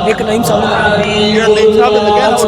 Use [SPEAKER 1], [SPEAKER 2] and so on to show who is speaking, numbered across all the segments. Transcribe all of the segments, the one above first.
[SPEAKER 1] एक नईम साहब
[SPEAKER 2] الوجد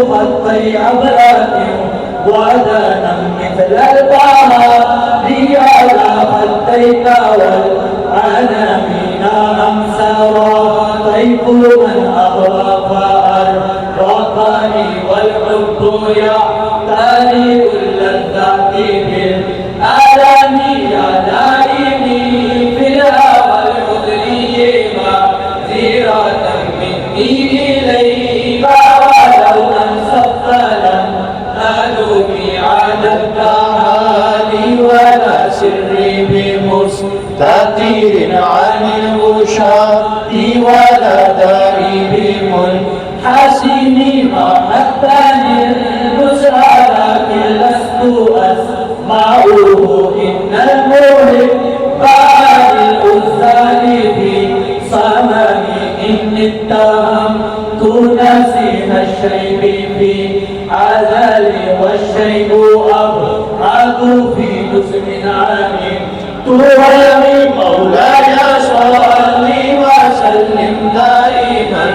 [SPEAKER 2] قد طيب ودنا مثل البهار على خديك والعنامين أمسرا طيف من أغرى فأرقني والحب يعتني كل الذات بالألم يا دائمي في الهوى العذري معذرة مني إليك ولو أنسبت لم ألومي على التعالي ولا سري بمستتير عن الوشاة ولا داري بمنحسن محتني البشرى لكن لست أسمعه إن المحب بعد الأذان في صممي إن اتهمت نسيم الشيب في عزلي والشيء أبعد في جسم عميم توامي مولاي صل وسلم دائما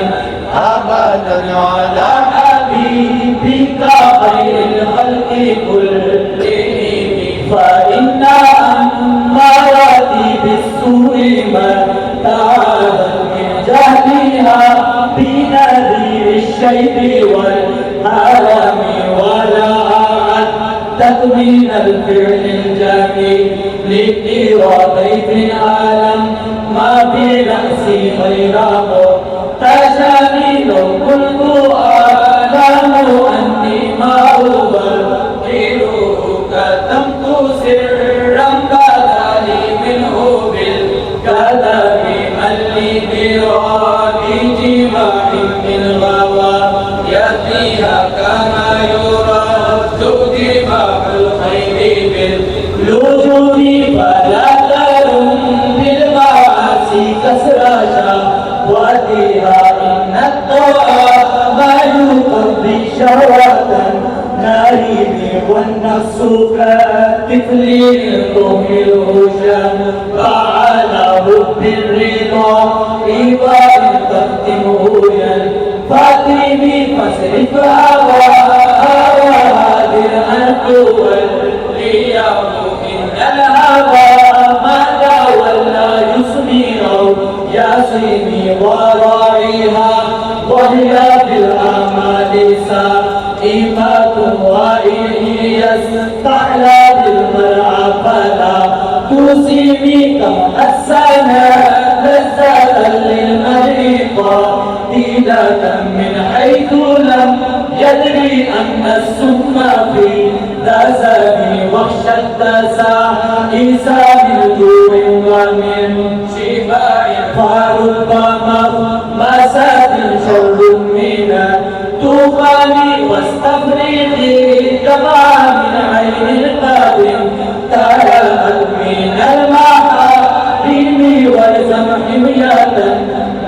[SPEAKER 2] أبدا على حبيبك خير الخلق كلهم فإن أمارتي بالسوء ما تعالت من جهلها بنذير الشيب والهرم ولا أعدت من الفعل الجميل لضيف عالم ما برأسي غير متجمل كنت أعلم أني ما أبرره كتمت سرا بدلي منه بالكذب من لي برادي جماع من غوايتها كما يرد دماء الخير باللجوء فلا ترم بالمعاصي كسر شهوتها إن الطاعة ما يقضي شهوة نارين والنفس كالطفل يلقم الهشام فعلى حب الرضا وإن تختمه ينفتني فاصرف هواها وهادر أن توليه إن الهوى ما تولى يسمي أو يسمي وراعيها وهي بالأعمال سائمة وإن يستعلى بالمرعى فلا تسيمي كما السنة لذة للمرء قائلة من حيث لم يدري أن السم في ذسبي واخشى التسائس من جوع ومن شباع فربما مساد شر من الطوفان واستفرغي كما من عين القادم تلأت من المحارم والزم حمية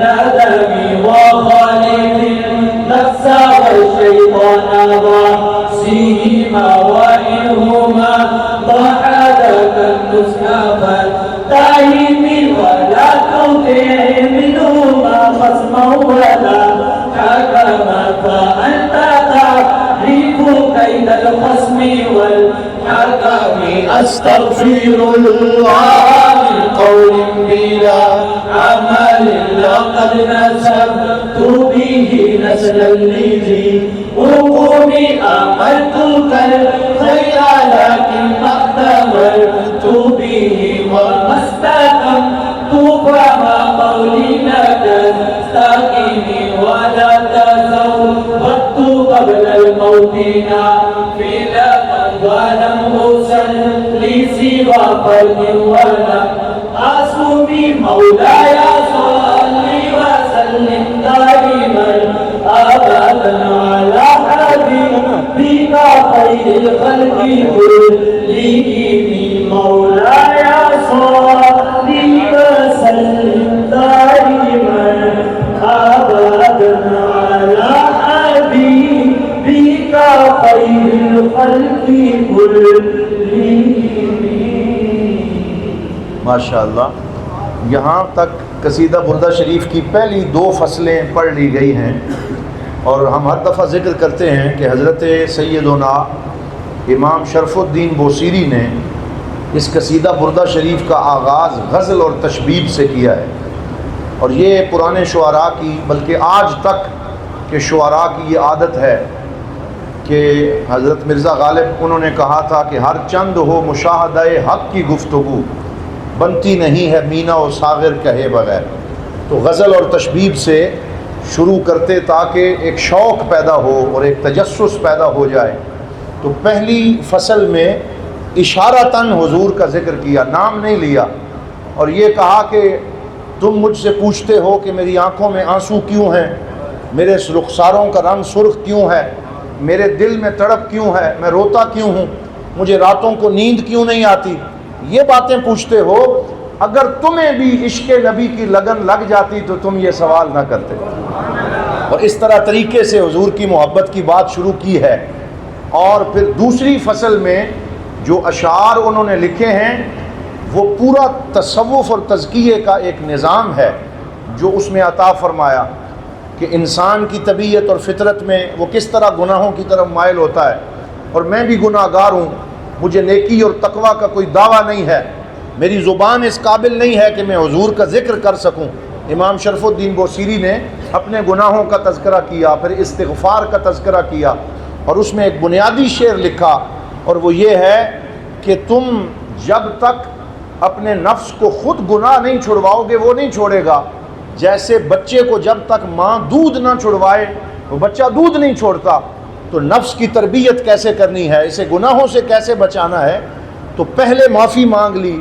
[SPEAKER 2] ندم وخالف النفس والشيطان وعصيهما وإنهما ضحدك النسك فاتهم ولا تطع منهما خصما ولا حكما فأنت تعرف كيد الخصم والحكم أستغفر الله من قول بلا عمل لقد نسبت به نسلا لذي وقومي أملتك الخير لكن ما اختبرت به وما استقمت فما قولي لك تستقيمي ولا تزودت قبل الموت نافلة ولم أصلي سوى فرد ولم أصومي مولاي صل وسلم دائما أبدا على حبيبك خير الخلق كلهم مولاي صل وسلم دائما أبدا على حبيبك خير الخلق كلهم.
[SPEAKER 3] माशाअल्लाह, यहाँ तक कसीदा बुर्दा शरीफ की पहली 2 फसलें पढ़ ली गई हैं और हम हर दफ़ा ज़िक्र करते हैं कि हज़रत सैयदना امام شرف الدین بوصیری نے اس قصیدہ بردہ شریف کا آغاز غزل اور تشبیب سے کیا ہے، اور یہ پرانے شعراء کی بلکہ آج تک کے شعراء کی یہ عادت ہے کہ حضرت مرزا غالب انہوں نے کہا تھا کہ ہر چند ہو مشاہدہ حق کی گفتگو، بنتی نہیں ہے مینا و ساغر کہے بغیر۔ تو غزل اور تشبیب سے شروع کرتے تاکہ ایک شوق پیدا ہو اور ایک تجسس پیدا ہو جائے۔ تو پہلی فصل میں اشارتاً حضور کا ذکر کیا، نام نہیں لیا، اور یہ کہا کہ تم مجھ سے پوچھتے ہو کہ میری آنکھوں میں آنسو کیوں ہیں، میرے رخساروں کا رنگ سرخ کیوں ہے، میرے دل میں تڑپ کیوں ہے، میں روتا کیوں ہوں، مجھے راتوں کو نیند کیوں نہیں آتی، یہ باتیں پوچھتے ہو۔ اگر تمہیں بھی عشق نبی کی لگن لگ جاتی تو تم یہ سوال نہ کرتے۔ اور اس طریقے سے حضور کی محبت کی بات شروع کی ہے۔ اور پھر دوسری فصل میں جو اشعار انہوں نے لکھے ہیں وہ پورا تصوف اور تزکیے کا ایک نظام ہے جو اس میں عطا فرمایا کہ انسان کی طبیعت اور فطرت میں وہ کس طرح گناہوں کی طرف مائل ہوتا ہے، اور میں بھی گناہ گار ہوں، مجھے نیکی اور تقوی کا کوئی دعویٰ نہیں ہے، میری زبان اس قابل نہیں ہے کہ میں حضور کا ذکر کر سکوں۔ امام شرف الدین بوصیری نے اپنے گناہوں کا تذکرہ کیا، پھر استغفار کا تذکرہ کیا، اور اس میں ایک بنیادی شعر لکھا، اور وہ یہ ہے کہ تم جب تک اپنے نفس کو خود گناہ نہیں چھڑواؤ گے وہ نہیں چھوڑے گا، جیسے بچے کو جب تک ماں دودھ نہ چھڑوائے وہ بچہ دودھ نہیں چھوڑتا۔ تو نفس کی تربیت کیسے کرنی ہے، اسے گناہوں سے کیسے بچانا ہے، تو پہلے معافی مانگ لی،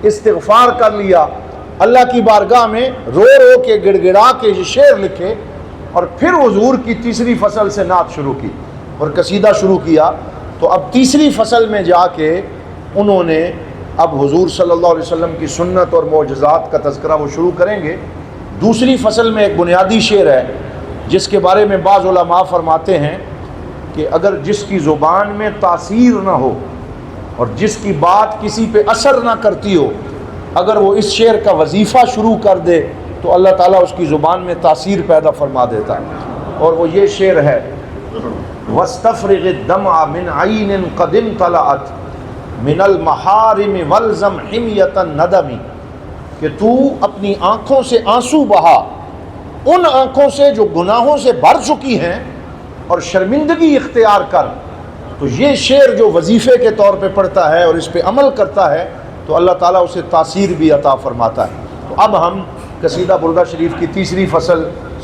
[SPEAKER 3] استغفار کر لیا، اللہ کی بارگاہ میں رو رو کے گڑ گڑا کے یہ شعر لکھے، اور پھر حضور کی تیسری فصل سے نعت شروع کی اور قصیدہ شروع کیا۔ تو اب تیسری فصل میں جا کے انہوں نے اب حضور صلی اللہ علیہ وسلم کی سنت اور معجزات کا تذکرہ وہ شروع کریں گے۔ دوسری فصل میں ایک بنیادی شعر ہے جس کے بارے میں بعض علماء فرماتے ہیں کہ اگر جس کی زبان میں تاثیر نہ ہو اور جس کی بات کسی پہ اثر نہ کرتی ہو، اگر وہ اس شعر کا وظیفہ شروع کر دے تو اللہ تعالیٰ اس کی زبان میں تاثیر پیدا فرما دیتا ہے، اور وہ یہ شعر ہے: وَاسْتَفْرِغِ الدَّمْعَ مِنْ عَيْنٍ قَدْ امْتَلَأَتْ مِنَ الْمَحَارِمِ وَالْزَمْ حِمْيَةَ النَّدَمِ، کہ تو اپنی آنکھوں سے آنسو بہا، ان آنکھوں سے جو گناہوں سے بھر چکی ہیں، اور شرمندگی اختیار کر۔ تو یہ شعر جو وظیفے کے طور پہ پڑھتا ہے اور اس پہ عمل کرتا ہے تو اللہ تعالیٰ اسے تاثیر بھی عطا فرماتا ہے۔ تو اب ہم قصیدہ بردہ شریف کی تیسری فصل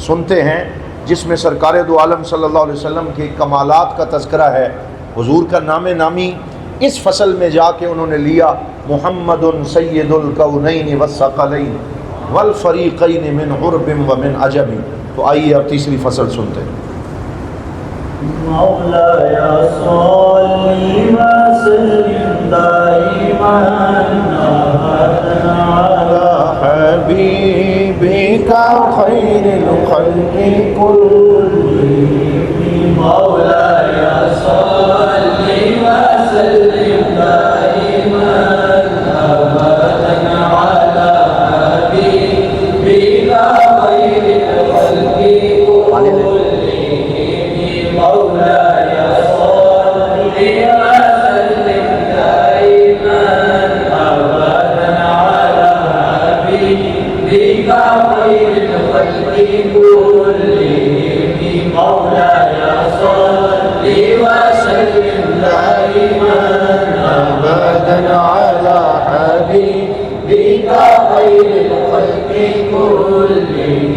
[SPEAKER 3] سنتے ہیں جس میں سرکار دو عالم صلی اللہ علیہ وسلم کے کمالات کا تذکرہ ہے۔ حضور کا نام نامی اس فصل میں جا کے انہوں نے لیا: محمد سید الکونین والثقلین والفریقین من عرب ومن عجم۔ تو آئیے اب تیسری فصل سنتے ہیں۔
[SPEAKER 2] مولاي صل وسلم دائما ابدا على
[SPEAKER 3] حبيبك خير الخلق كلهم
[SPEAKER 2] مولاي صل وسلم دائما ابدا على حبيبك خير الخلق كلهم مولاي صل وسلم دائما ابدا على حبيبك خير الخلق كلهم مولاي صل وسلم دائما ابدا على حبيبك خير الخلق كلهم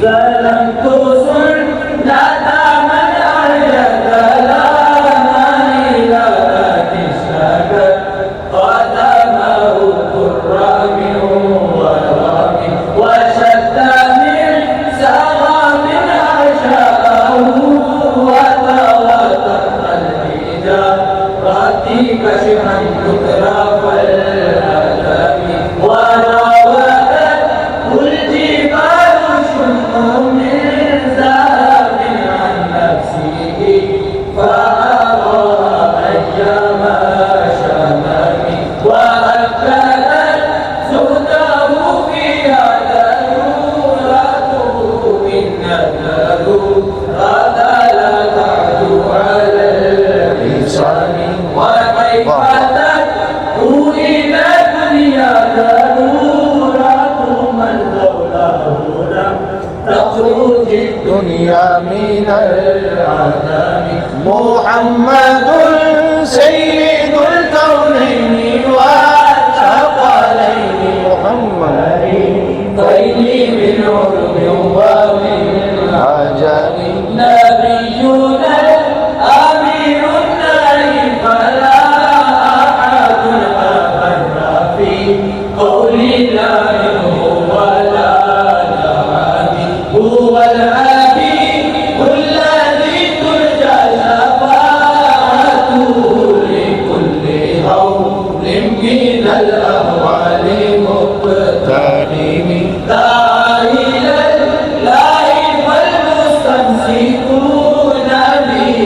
[SPEAKER 2] سلمت سنة من أهلك لنا إلى تشهد قدمه كرام ورام وشد من سغام عشاءه وتواتر الحجارات كشفا تترف الألم وراودت الجبال شم من ذهب عن نفسه فأرى أيام شمم وأكدت زهده فيها ضرورته إن الضرورة لا تعدو على اللسان العدم
[SPEAKER 3] محمد سيد الكونين والثقلين محمد
[SPEAKER 2] طيب من عرب ومن
[SPEAKER 3] عجب
[SPEAKER 2] نبينا الأمين النبي فلا أحد أبر في قول الله ولا نعم هو الحبيب الذي ترجى شفاعته لكل هول من الأهوال مقتحم دعا إلى الله فالمستمسكون به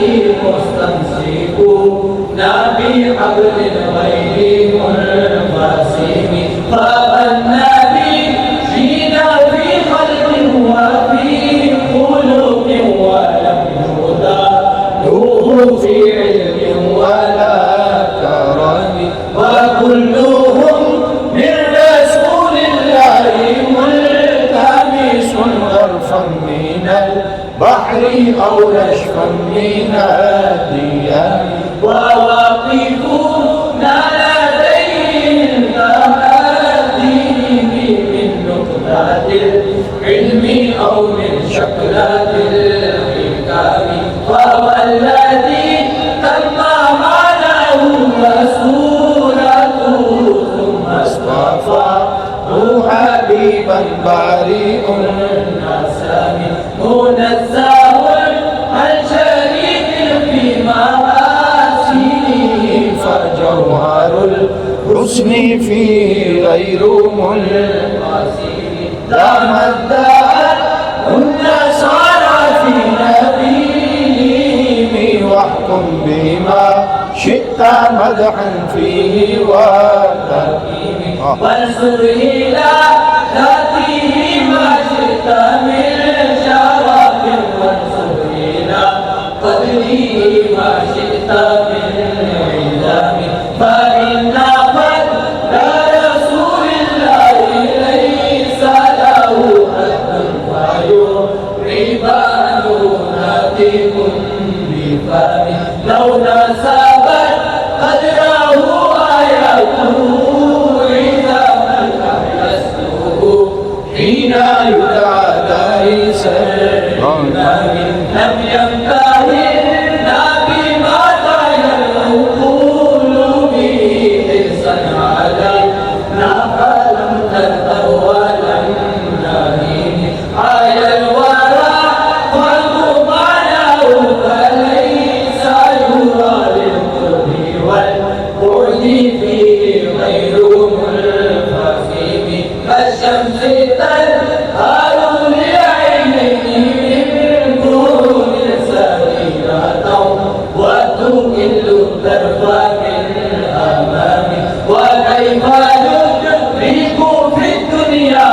[SPEAKER 2] مستمسكون بحبل غير منقسم طاب النبي جينا في خلق وفي خلق ولم يدانوه في علم ولا كرم وكلهم من رسول الله ملتمس غرفا من البحر أو نشفا من الديان وواقفون لديه التهديد من نقطة العلم أو من شكلة الحكام وهو الذي تم معناه وسورته ثم اصطفاه حبيبا بريء النسم منزه عن شريك في محاسنه فجوهر الحسن فيه غير منقسم دام الداء النصارى في نبيهم واحكم بما شئت مدحا فيه وتقييم وانصر إلى ذاته ما شئت من شرف وانصر إلى قدره ما شئت من علم فإن قدر رسول الله ليس له حد فيعرب عنه ناطق بفمه لو نسبت قدره آياته إذا من أحدثته حين يدعى دارس الإمام لم ينتهنا بما تعالى العقول به حرصا علينا فلم تذكر ولم نهين على الورى قلب معناه فليس يرى للقرب والبعد فيه غير منفصم كالشمس تظهر لعينه من دون سريرة وتكل الطرف من أمامه وكيف ندرك في الدنيا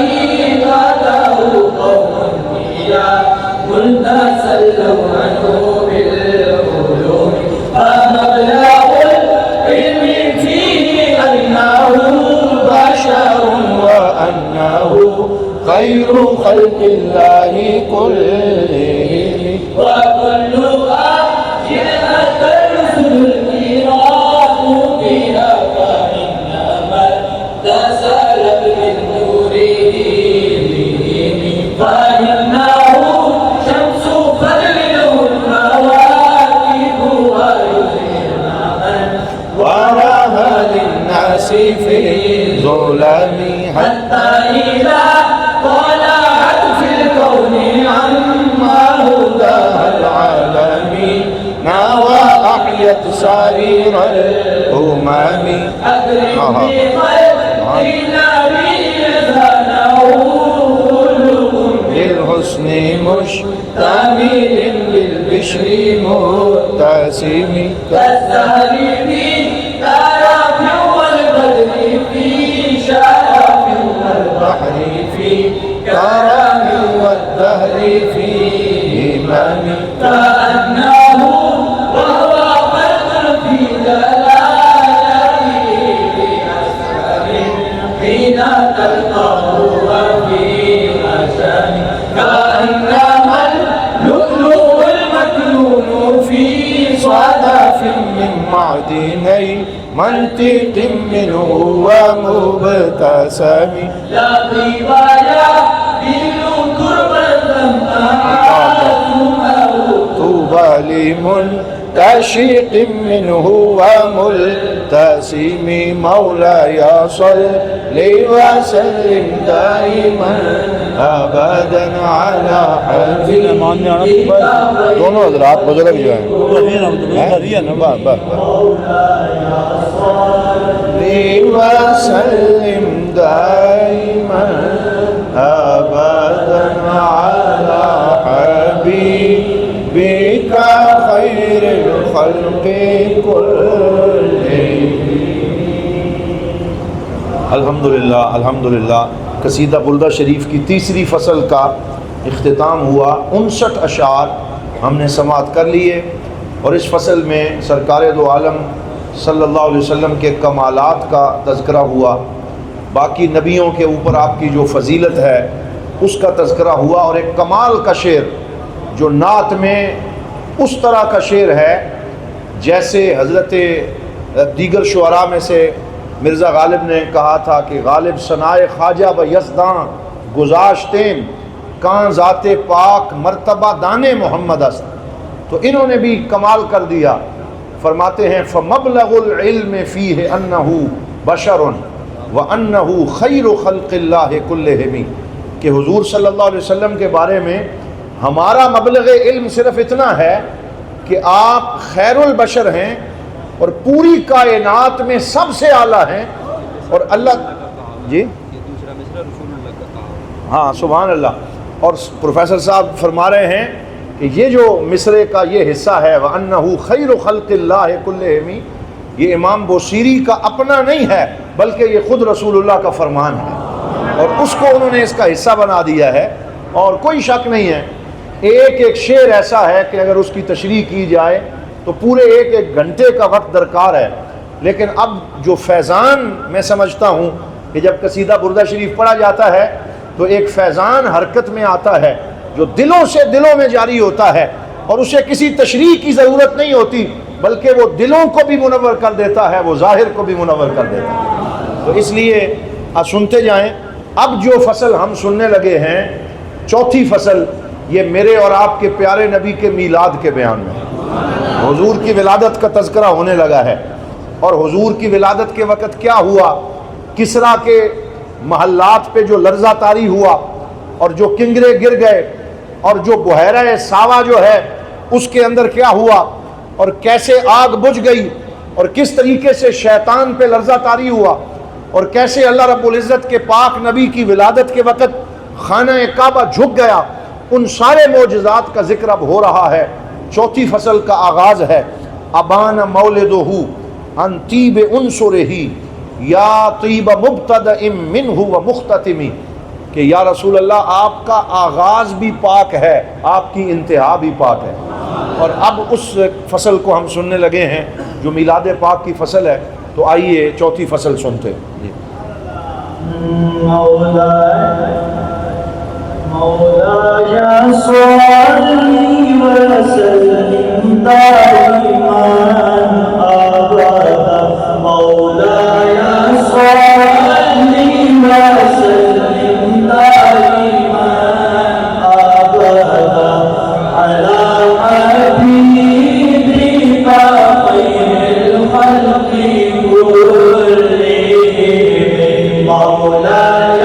[SPEAKER 2] حقيقته قوم هي تسلوا عنه بالعلوم فمبلغ العلم فيه أنه بشر وأنه خير خلق الله كلهم وكل آخر أتى الرسل الكرام بها فإنما تسالت من نوره بهم فإنه شمس فضل الكواكب ويظهرن من وراها للناس في ظلام حتى إذا طلعت في الكون عما هداها العالمين وأحيت سرير الأمم أكرم بخيرنا بإذانه للحسن مشتمل بالبشر متسم كالزهر في ترف والبدر في شرف والبحر في كرم والدهر في إمام كأنه وهو خلق في دلالته في أسفل حين تلقاه وفي أشان كأنما اللؤلؤ معدني منطق منه ومبتسم
[SPEAKER 4] لا طيبا يا بيل تربة
[SPEAKER 2] طوبى لمنتشق منه وملتسم مولاي صل وسلم دائما ابدا على حبيبك. دونوں حضرات بزرگ جو ہیں وسلم دائما ابدا على حبيبك خير الخلق كلهم.
[SPEAKER 3] الحمدللہ الحمدللہ قصیدہ بردہ شریف کی تیسری فصل کا اختتام ہوا. 59 اشعار ہم نے سماعت کر لیے اور اس فصل میں سرکار دو عالم صلی اللہ علیہ وسلم کے کمالات کا تذکرہ ہوا. باقی نبیوں کے اوپر آپ کی جو فضیلت ہے اس کا تذکرہ ہوا، اور ایک کمال کا شعر جو نعت میں اس طرح کا شعر ہے جیسے حضرت دیگر شعراء میں سے مرزا غالب نے کہا تھا کہ غالب ثنائے خواجہ و یزداں گذاشتیں کان ذات پاک مرتبہ دانے محمد است. تو انہوں نے بھی کمال کر دیا. فرماتے ہیں فَمَبْلَغُ الْعِلْمِ فِيهِ أَنَّهُ بَشَرٌ وَأَنَّهُ خَيْرُ خَلْقِ اللَّهِ كُلِّهِمْ، کہ حضور صلی اللہ علیہ وسلم کے بارے میں ہمارا مبلغ علم صرف اتنا ہے کہ آپ خیر البشر ہیں اور پوری کائنات میں سب سے اعلیٰ ہیں. اور اللہ جی ہاں سبحان اللہ. اور پروفیسر صاحب فرما رہے ہیں کہ یہ جو مصرے کا یہ حصہ ہے وَأَنَّهُ خَيْرُ خَلْقِ اللَّهِ كُلِّهِمْ، یہ امام بوصیری کا اپنا نہیں ہے بلکہ یہ خود رسول اللہ کا فرمان ہے، اور اس کو انہوں نے اس کا حصہ بنا دیا ہے. اور کوئی شک نہیں ہے ایک ایک شعر ایسا ہے کہ اگر اس کی تشریح کی جائے تو پورے ایک ایک گھنٹے کا وقت درکار ہے. لیکن اب جو فیضان میں سمجھتا ہوں کہ جب قصیدہ بردہ شریف پڑھا جاتا ہے تو ایک فیضان حرکت میں آتا ہے جو دلوں سے دلوں میں جاری ہوتا ہے، اور اسے کسی تشریح کی ضرورت نہیں ہوتی بلکہ وہ دلوں کو بھی منور کر دیتا ہے، وہ ظاہر کو بھی منور کر دیتا ہے. تو اس لیے سنتے جائیں. اب جو فصل ہم سننے لگے ہیں چوتھی فصل، یہ میرے اور آپ کے پیارے نبی کے میلاد کے بیان میں حضور کی ولادت کا تذکرہ ہونے لگا ہے. اور حضور کی ولادت کے وقت کیا ہوا، کسریٰ کے محلات پہ جو لرزہ طاری ہوا اور جو کنگرے گر گئے، اور جو بحیرہ ساوا جو ہے اس کے اندر کیا ہوا، اور کیسے آگ بجھ گئی، اور کس طریقے سے شیطان پہ لرزہ طاری ہوا، اور کیسے اللہ رب العزت کے پاک نبی کی ولادت کے وقت خانہ کعبہ جھک گیا. ان سارے معجزات کا ذکر اب ہو رہا ہے. چوتھی فصل کا آغاز ہے ابان مولدہ ان طیب عنصرہ یا طیب مبتدأ منہ و مختتم، کہ یا رسول اللہ آپ کا آغاز بھی پاک ہے، آپ کی انتہا بھی پاک ہے. اور اب اس فصل کو ہم سننے لگے ہیں جو میلاد پاک کی فصل ہے. تو آئیے چوتھی فصل سنتے ہیں.
[SPEAKER 4] مولاي صل وسلم دائما ابدا مولاي صل وسلم دائما ابدا على حبيبك خير الخلق كلهم مولاي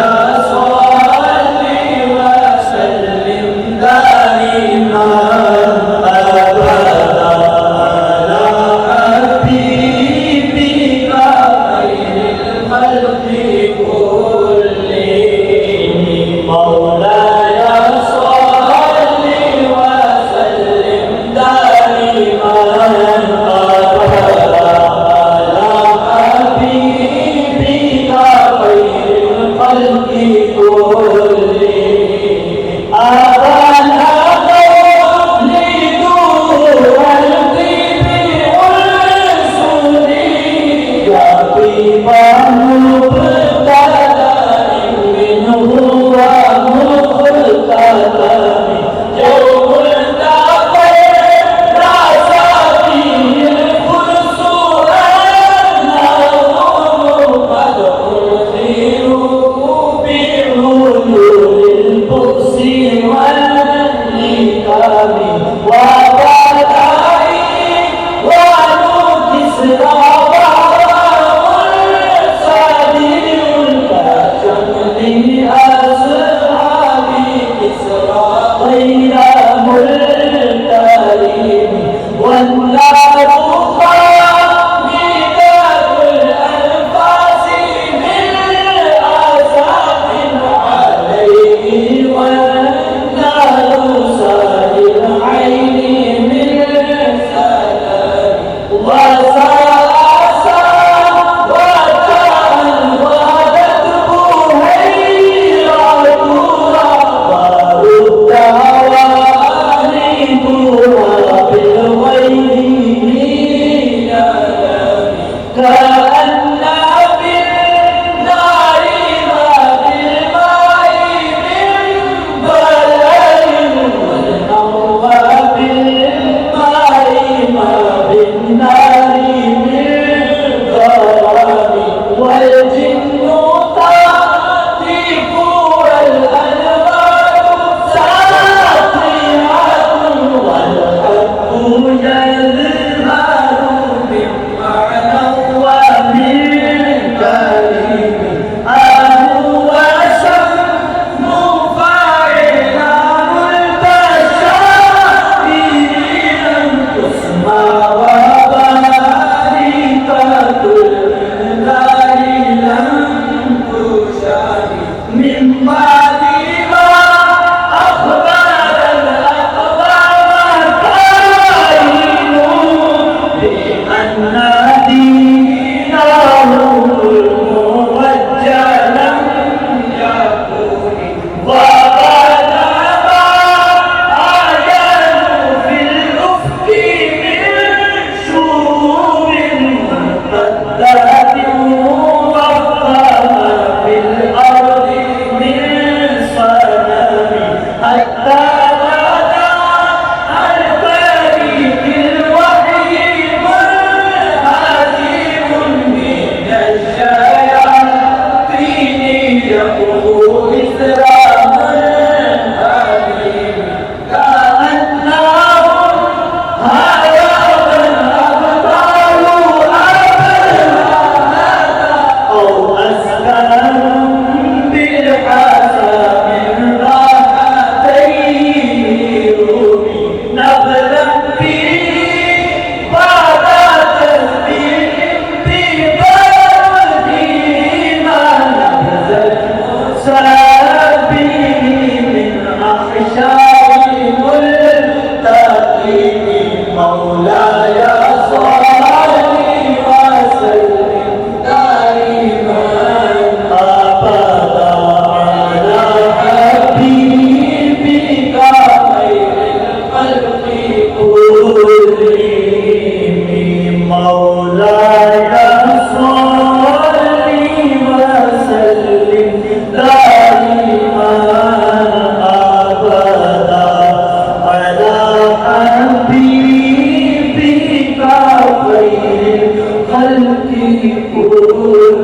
[SPEAKER 4] الخلق كلهم.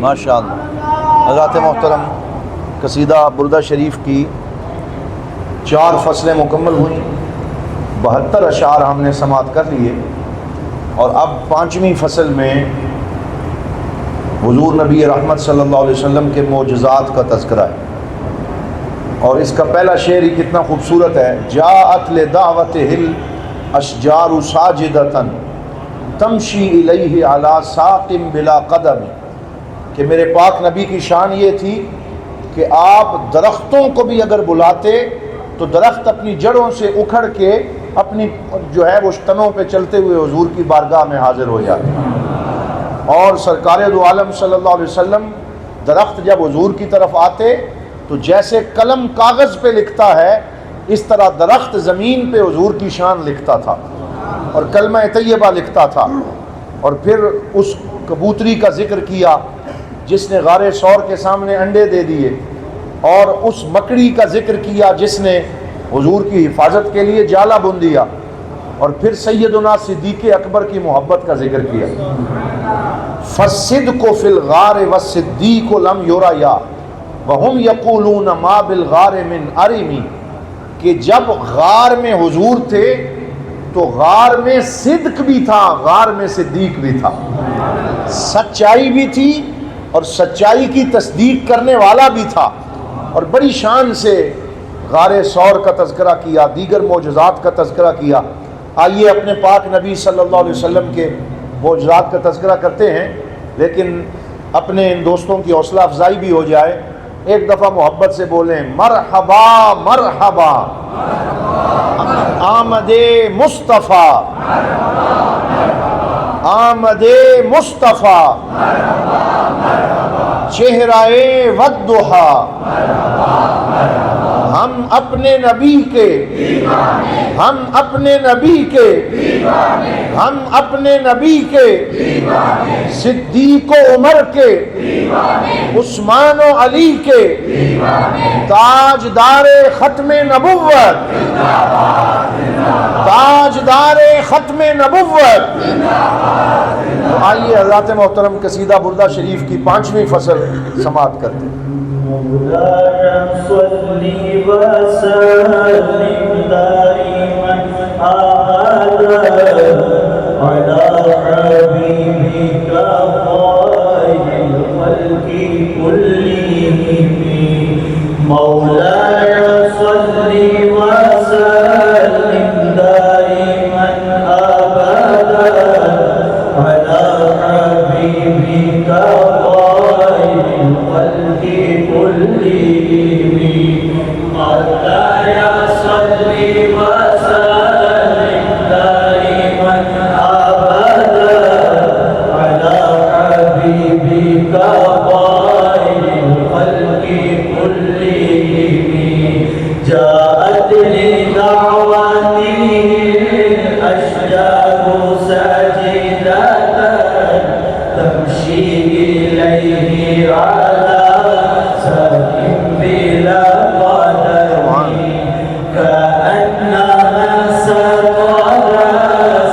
[SPEAKER 3] ماشاء اللہ. حضرات محترم، قصیدہ بردہ شریف کی 4 فصلیں مکمل ہوئیں، 72 اشعار ہم نے سماعت کر لیے، اور اب 5ویں فصل میں حضور نبی رحمت صلی اللہ علیہ وسلم کے معجزات کا تذکرہ ہے. اور اس کا پہلا شعر ہی کتنا خوبصورت ہے. جاءت لدعوتہ الاشجار ساجدۃ تمشی الیہ علی ساق بلا قدم، کہ میرے پاک نبی کی شان یہ تھی کہ آپ درختوں کو بھی اگر بلاتے تو درخت اپنی جڑوں سے اکھڑ کے اپنی جو ہے وہ تنوں پہ چلتے ہوئے حضور کی بارگاہ میں حاضر ہو جاتے. اور سرکار دو عالم صلی اللہ علیہ وسلم درخت جب حضور کی طرف آتے تو جیسے قلم کاغذ پہ لکھتا ہے، اس طرح درخت زمین پہ حضور کی شان لکھتا تھا اور کلمہ طیبہ لکھتا تھا. اور پھر اس کبوتری کا ذکر کیا جس نے غار ثور کے سامنے انڈے دے دیے، اور اس مکڑی کا ذکر کیا جس نے حضور کی حفاظت کے لیے جالا بن دیا، اور پھر سیدنا صدیق اکبر کی محبت کا ذکر کیا. فالصدق فی الغار والصدیق لم یریا وہم یقولون ما بالغار من ارمی، کہ جب غار میں حضور تھے تو غار میں صدق بھی تھا، غار میں صدیق بھی تھا، سچائی بھی تھی اور سچائی کی تصدیق کرنے والا بھی تھا. اور بڑی شان سے غار ثور کا تذکرہ کیا، دیگر معجزات کا تذکرہ کیا. آئیے اپنے پاک نبی صلی اللہ علیہ وسلم کے معجزات کا تذکرہ کرتے ہیں، لیکن اپنے ان دوستوں کی حوصلہ افزائی بھی ہو جائے. ایک دفعہ محبت سے بولیں مرحبا مرحبا آمد مصطفیٰ، آمد مصطفیٰ چہرہ والضحیٰ. ہم اپنے نبی کے، ہم اپنے نبی کے، ہم اپنے نبی کے، صدیق و عمر کے، عثمان و علی کے، تاجدار ختم نبوت، تاجدار ختم نبوت. تو آئیے حضرات محترم قصیدہ بردہ شریف کی 5ویں فصل سماعت کرتے ہیں.
[SPEAKER 4] مولاي صل وسلم دائما أبدا على حبيبك خير الخلق كلهم. مولاي صل وسلم دائما أبدا على حبيبك خير الخلق كلهم. مولاي صل وسلم دائما أبدا على حبيبك خير الخلق كلهم. جاءت لدعوته الأشجار ساجدة تمشي إليه على ساق بلا قدم كأنما سطر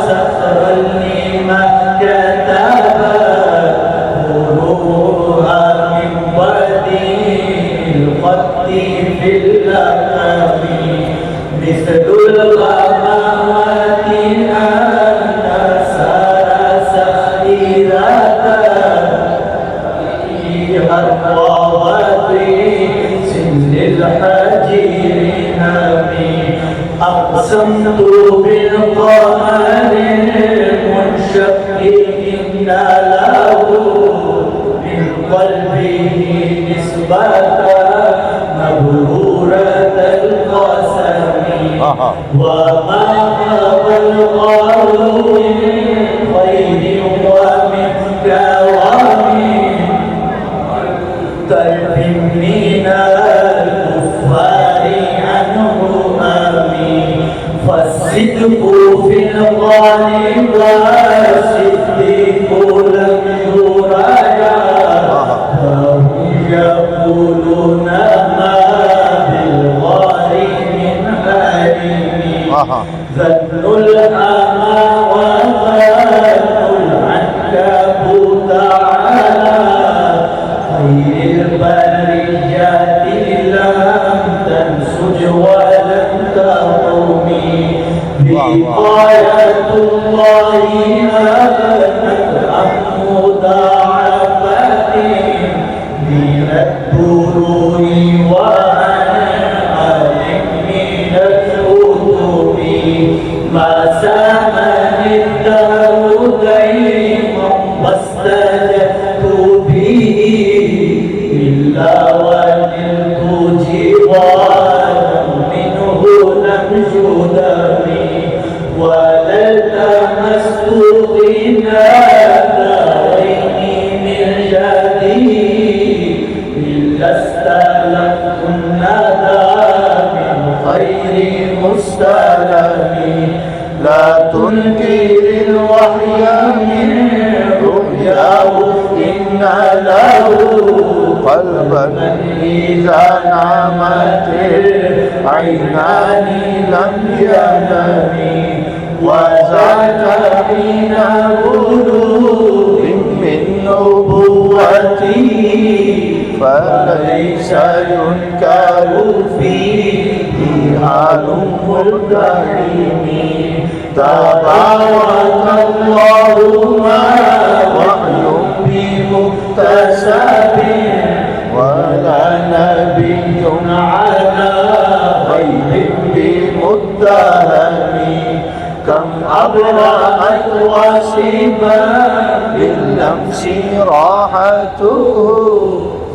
[SPEAKER 4] سطرا لما كتب فروها من بديع الخط في اللقب مثل الغمامات أنت سار سخيرة فيها الطاوات للحجير نبي. أقسمت بالقمر المنشق إن له من قلبه نسبة مبرورة القسم. وما خاب القول من خير ومن كرم طرف من الكفار عنه آمين. فالصدق في الغالب والصديق لم يرجع فهم يقولون ما بالغار من هرم. ذل الأموات العنكبوت على خير البريات لم تنسج ولم تقومي بقاية الله أبنت مضاعفات من الدروع وأنعام من الحكم ما سامني الدهر ديما واستجدت به إلا ونلت جوارا منه لم جدمي ولا التمست غنى دارين من جديد إلا استلمت الندى من خير مستلم لا تنكر الوحي من رؤياه إن له
[SPEAKER 2] قلبا إذا نامت العينان لم ينم وذاك حين بلوغ من نبوته فليس ينكر فيه حال ملتحم تبارك الله ما وحي بمكتسب ولا نبي على غيب بمتهم كم أبرأت وسبا باللمس راحته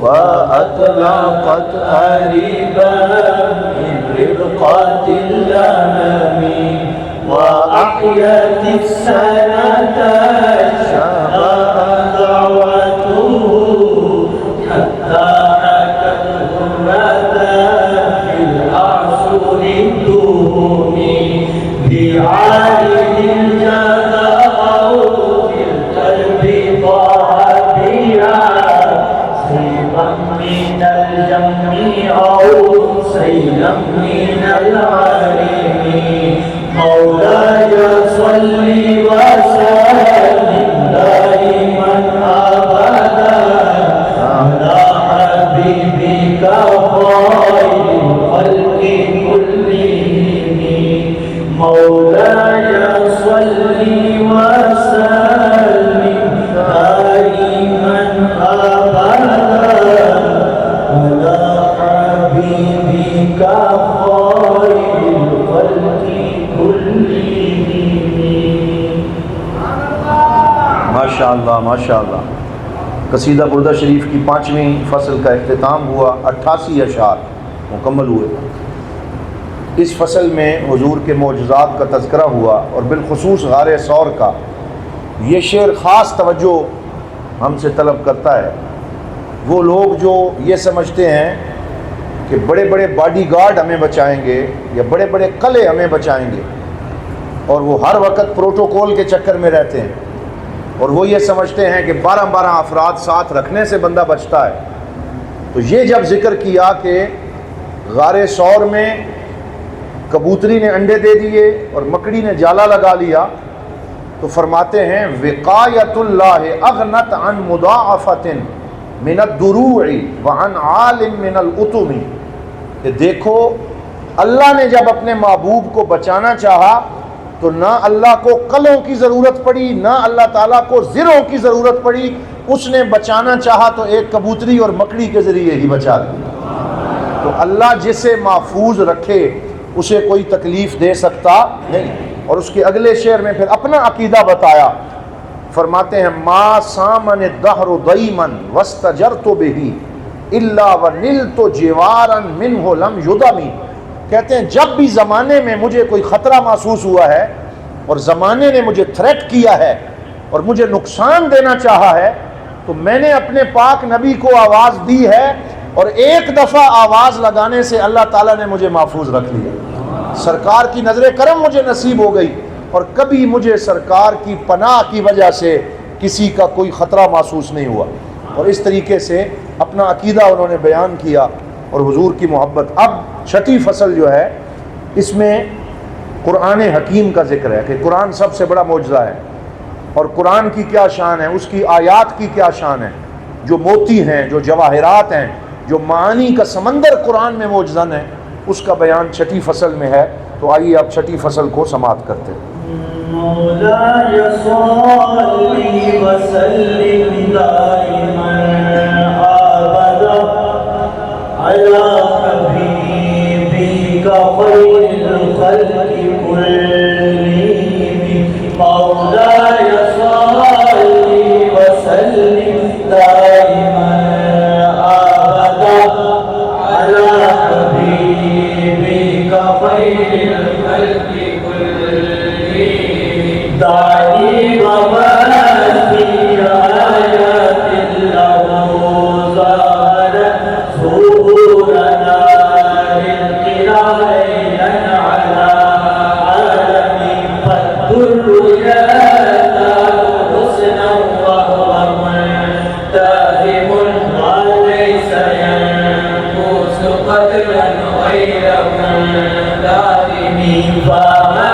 [SPEAKER 2] وأطلقت أريبا من ربقة اللمم وأحيت السنة الشهر دعوته حتى أتته الردى في الأعصر الدهم بعالم الجزاء في القلب ضابيا سيبا من الجمع أو سيلا من العالم مولاي صل وسلم دائما أبدا على حبيبك خير الخلق كلهم مولاي صل وسلم دائما أبدا على حبيبك خير الخلق
[SPEAKER 3] ماشاءاللہ ماشاءاللہ. قصیدہ بردہ شریف کی 5ویں فصل کا اختتام ہوا. 88 اشعار مکمل ہوئے. اس فصل میں حضور کے معجزات کا تذکرہ ہوا اور بالخصوص غار ثور کا. یہ شعر خاص توجہ ہم سے طلب کرتا ہے. وہ لوگ جو یہ سمجھتے ہیں کہ بڑے بڑے باڈی گارڈ ہمیں بچائیں گے یا بڑے بڑے قلعے ہمیں بچائیں گے اور وہ ہر وقت پروٹوکول کے چکر میں رہتے ہیں اور وہ یہ سمجھتے ہیں کہ 12 افراد ساتھ رکھنے سے بندہ بچتا ہے. تو یہ جب ذکر کیا کہ غار ثور میں کبوتری نے انڈے دے دیے اور مکڑی نے جالا لگا لیا تو فرماتے ہیں وقایت اللہ اغنت عن مضاعفت من الدروع وعن عال من الاتم. کہ دیکھو اللہ نے جب اپنے محبوب کو بچانا چاہا تو نہ اللہ کو قلعوں کی ضرورت پڑی نہ اللہ تعالیٰ کو زروں کی ضرورت پڑی. اس نے بچانا چاہا تو ایک کبوتری اور مکڑی کے ذریعے ہی بچا دیا. تو اللہ جسے محفوظ رکھے اسے کوئی تکلیف دے سکتا نہیں. اور اس کے اگلے شعر میں پھر اپنا عقیدہ بتایا. فرماتے ہیں ما سامن الدہر ضیما واستجرت به الا ونلت جوارا منه لم یدمی. کہتے ہیں جب بھی زمانے میں مجھے کوئی خطرہ محسوس ہوا ہے اور زمانے نے مجھے تھریٹ کیا ہے اور مجھے نقصان دینا چاہا ہے تو میں نے اپنے پاک نبی کو آواز دی ہے اور ایک دفعہ آواز لگانے سے اللہ تعالیٰ نے مجھے محفوظ رکھ لیا. سرکار کی نظر کرم مجھے نصیب ہو گئی اور کبھی مجھے سرکار کی پناہ کی وجہ سے کسی کا کوئی خطرہ محسوس نہیں ہوا. اور اس طریقے سے اپنا عقیدہ انہوں نے بیان کیا اور حضور کی محبت. اب 6 فصل جو ہے اس میں قرآن حکیم کا ذکر ہے کہ قرآن سب سے بڑا معجزہ ہے. اور قرآن کی کیا شان ہے، اس کی آیات کی کیا شان ہے، جو موتی ہیں، جو جواہرات ہیں، جو معانی کا سمندر قرآن میں موجزن ہے، اس کا بیان چھٹی فصل میں ہے۔ تو آئیے اب چھٹی فصل کو سماعت کرتے ہیں۔
[SPEAKER 2] مولاي صل وسلم دائما ابدا على حبيبك خير الخلق كلهم مولاي صل وسلم دائما ابدا على حبيبك خير الخلق داعي وما في آيات له زادت ظهورنا للقراء ليلا على عالم فالدر يزداد حسنا وهو ملتزم وليس ينقص قدرا غير ملتزم فما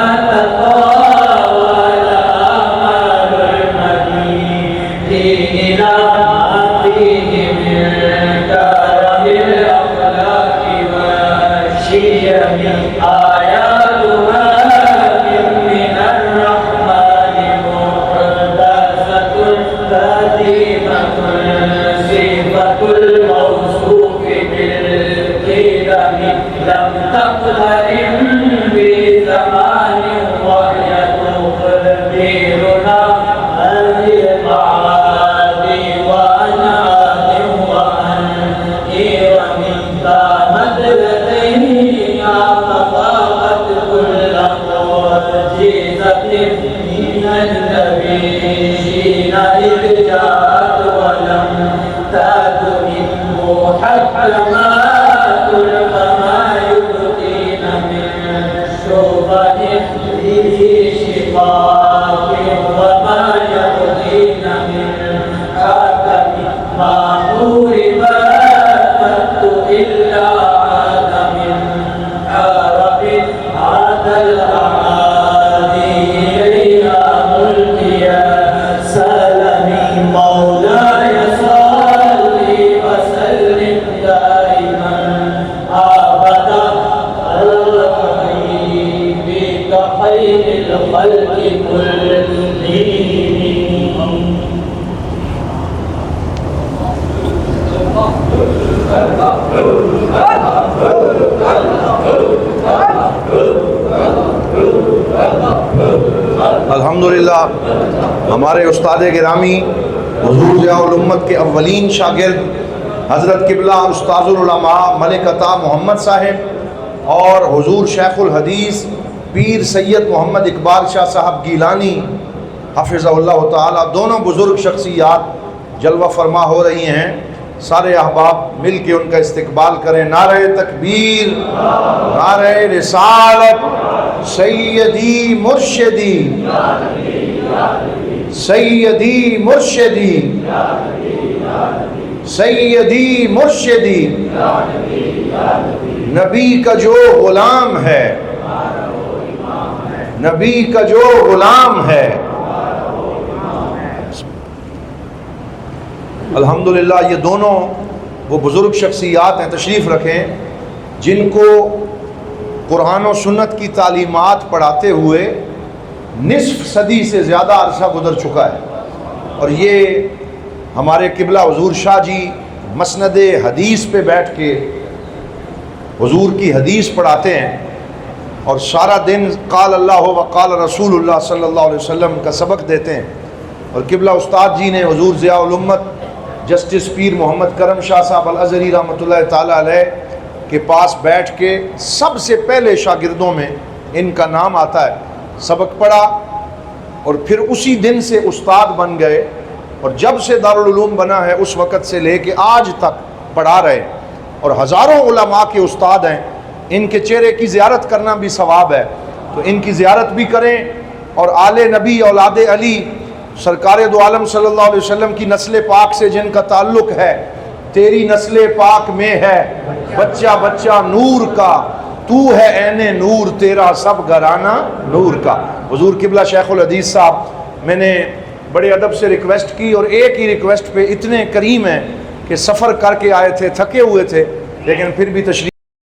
[SPEAKER 3] الحمدللہ ہمارے استاد گرامی حضور ضیاء الامت کے اولین شاگرد حضرت قبلہ استاذ العلماء ملک عطا محمد صاحب اور حضور شیخ الحدیث پیر سید محمد اقبال شاہ صاحب گیلانی حفظہ اللہ تعالی، دونوں بزرگ شخصیات جلوہ فرما ہو رہی ہیں۔ سارے احباب مل کے ان کا استقبال کریں۔ نعرہ تکبیر، نعرہ رسالت، سیدی مرشدی، سیدی مرشدی، سیدی مرشدی، نبی کا جو غلام ہے، نبی کا جو غلام ہے۔ الحمدللہ یہ دونوں وہ بزرگ شخصیات ہیں، تشریف رکھیں، جن کو قرآن و سنت کی تعلیمات پڑھاتے ہوئے نصف صدی سے زیادہ عرصہ گزر چکا ہے، اور یہ ہمارے قبلہ حضور شاہ جی مسند حدیث پہ بیٹھ کے حضور کی حدیث پڑھاتے ہیں اور سارا دن قال اللہ و قال رسول اللہ صلی اللہ علیہ وسلم کا سبق دیتے ہیں۔ اور قبلہ استاد جی نے حضور ضیاء الامت جسٹس پیر محمد کرم شاہ صاحب الازہری رحمۃ اللہ تعالیٰ علیہ کے پاس بیٹھ کے سب سے پہلے شاگردوں میں ان کا نام آتا ہے، سبق پڑھا اور پھر اسی دن سے استاد بن گئے، اور جب سے دارالعلوم بنا ہے اس وقت سے لے کے آج تک پڑھا رہے، اور ہزاروں علماء کے استاد ہیں۔ ان کے چہرے کی زیارت کرنا بھی ثواب ہے، تو ان کی زیارت بھی کریں، اور آل نبی اولاد علی سرکار دو عالم صلی اللہ علیہ وسلم کی نسل پاک سے جن کا تعلق ہے، تیری نسل پاک میں ہے بچہ بچہ نور کا، تو ہے عین نور تیرا سب گھرانہ نور کا۔ حضور قبلہ شیخ الحدیث صاحب، میں نے بڑے ادب سے ریکویسٹ کی، اور ایک ہی ریکویسٹ پہ اتنے کریم ہیں کہ سفر کر کے آئے تھے، تھکے ہوئے تھے، لیکن پھر بھی تشریف